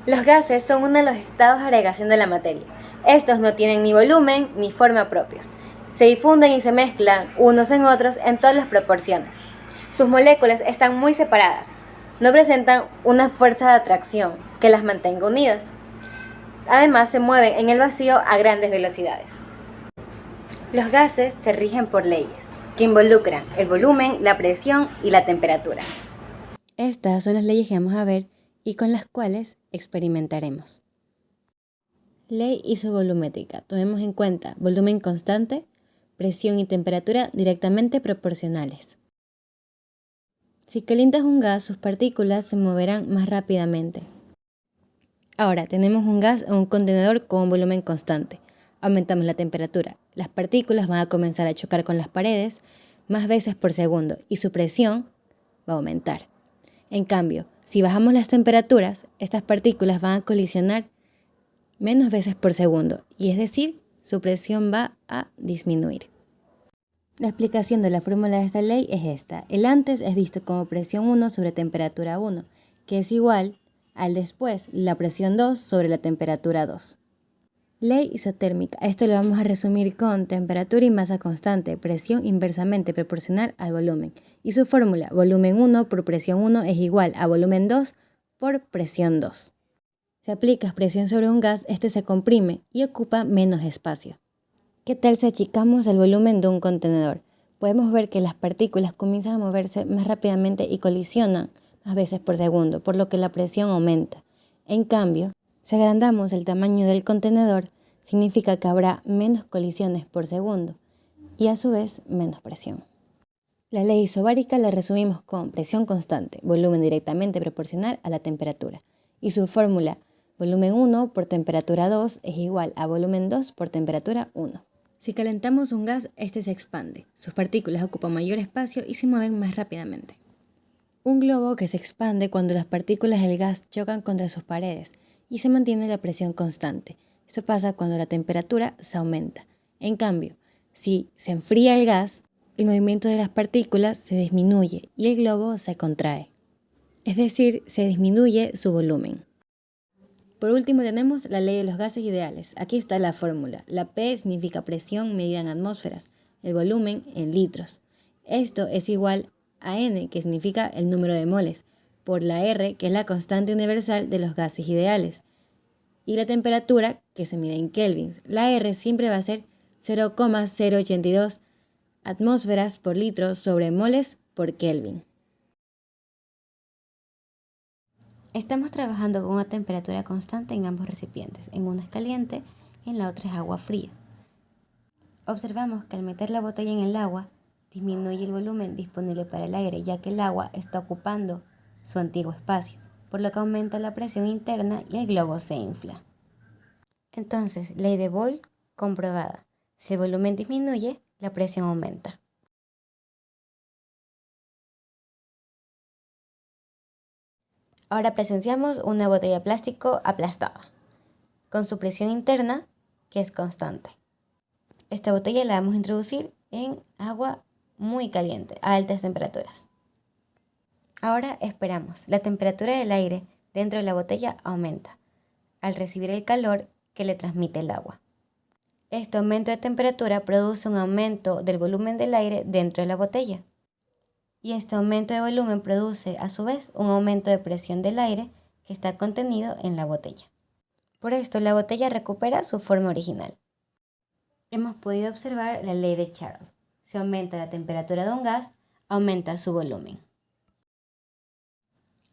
Los gases son uno de los estados de agregación de la materia. Estos no tienen ni volumen ni forma propios. Se difunden y se mezclan unos en otros en todas las proporciones. Sus moléculas están muy separadas. No presentan una fuerza de atracción que las mantenga unidas. Además, se mueven en el vacío a grandes velocidades. Los gases se rigen por leyes que involucran el volumen, la presión y la temperatura. Estas son las leyes que vamos a ver y con las cuales experimentaremos. Ley isovolumétrica. Tomemos en cuenta volumen constante, presión y temperatura directamente proporcionales. Si calientas un gas, sus partículas se moverán más rápidamente. Ahora, tenemos un gas o un contenedor con un volumen constante. Aumentamos la temperatura. Las partículas van a comenzar a chocar con las paredes más veces por segundo y su presión va a aumentar. En cambio, si bajamos las temperaturas, estas partículas van a colisionar menos veces por segundo, y es decir, su presión va a disminuir. La explicación de la fórmula de esta ley es esta. El antes es visto como presión 1 sobre temperatura 1, que es igual al después, la presión 2 sobre la temperatura 2. Ley isotérmica. Esto lo vamos a resumir con temperatura y masa constante, presión inversamente proporcional al volumen. Y su fórmula, volumen 1 por presión 1 es igual a volumen 2 por presión 2. Si aplicas presión sobre un gas, este se comprime y ocupa menos espacio. ¿Qué tal si achicamos el volumen de un contenedor? Podemos ver que las partículas comienzan a moverse más rápidamente y colisionan más veces por segundo, por lo que la presión aumenta. En cambio, si agrandamos el tamaño del contenedor, significa que habrá menos colisiones por segundo y a su vez menos presión. La ley isobárica la resumimos con presión constante, volumen directamente proporcional a la temperatura. Y su fórmula, volumen 1 por temperatura 2 es igual a volumen 2 por temperatura 1. Si calentamos un gas, este se expande. Sus partículas ocupan mayor espacio y se mueven más rápidamente. Un globo que se expande cuando las partículas del gas chocan contra sus paredes y se mantiene la presión constante. Esto pasa cuando la temperatura se aumenta. En cambio, si se enfría el gas, el movimiento de las partículas se disminuye y el globo se contrae. Es decir, se disminuye su volumen. Por último tenemos la ley de los gases ideales. Aquí está la fórmula. La P significa presión medida en atmósferas, el volumen en litros. Esto es igual a N, que significa el número de moles, por la R, que es la constante universal de los gases ideales, y la temperatura, que se mide en kelvins. La R siempre va a ser 0,082 atmósferas por litro sobre moles por Kelvin. Estamos trabajando con una temperatura constante en ambos recipientes. En uno es caliente y en la otra es agua fría. Observamos que al meter la botella en el agua, disminuye el volumen disponible para el aire, ya que el agua está ocupando su antiguo espacio, por lo que aumenta la presión interna y el globo se infla. Entonces, ley de Boole comprobada. Si el volumen disminuye, la presión aumenta. Ahora presenciamos una botella de plástico aplastada, con su presión interna, que es constante. Esta botella la vamos a introducir en agua muy caliente, a altas temperaturas. Ahora esperamos. La temperatura del aire dentro de la botella aumenta, al recibir el calor que le transmite el agua. Este aumento de temperatura produce un aumento del volumen del aire dentro de la botella. Y este aumento de volumen produce, a su vez, un aumento de presión del aire que está contenido en la botella. Por esto, la botella recupera su forma original. Hemos podido observar la ley de Charles. Si aumenta la temperatura de un gas, aumenta su volumen.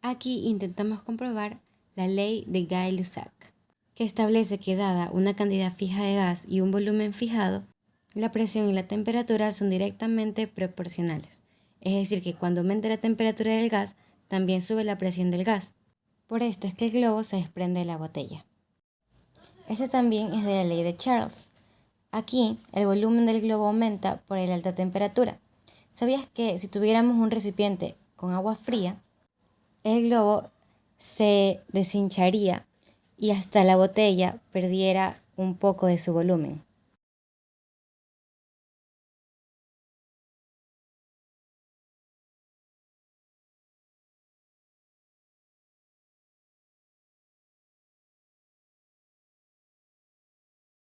Aquí intentamos comprobar la ley de Gay-Lussac, que establece que dada una cantidad fija de gas y un volumen fijado, la presión y la temperatura son directamente proporcionales. Es decir, que cuando aumenta la temperatura del gas, también sube la presión del gas. Por esto es que el globo se desprende de la botella. Este también es de la ley de Charles. Aquí, el volumen del globo aumenta por la alta temperatura. ¿Sabías que si tuviéramos un recipiente con agua fría, el globo se deshincharía y hasta la botella perdiera un poco de su volumen?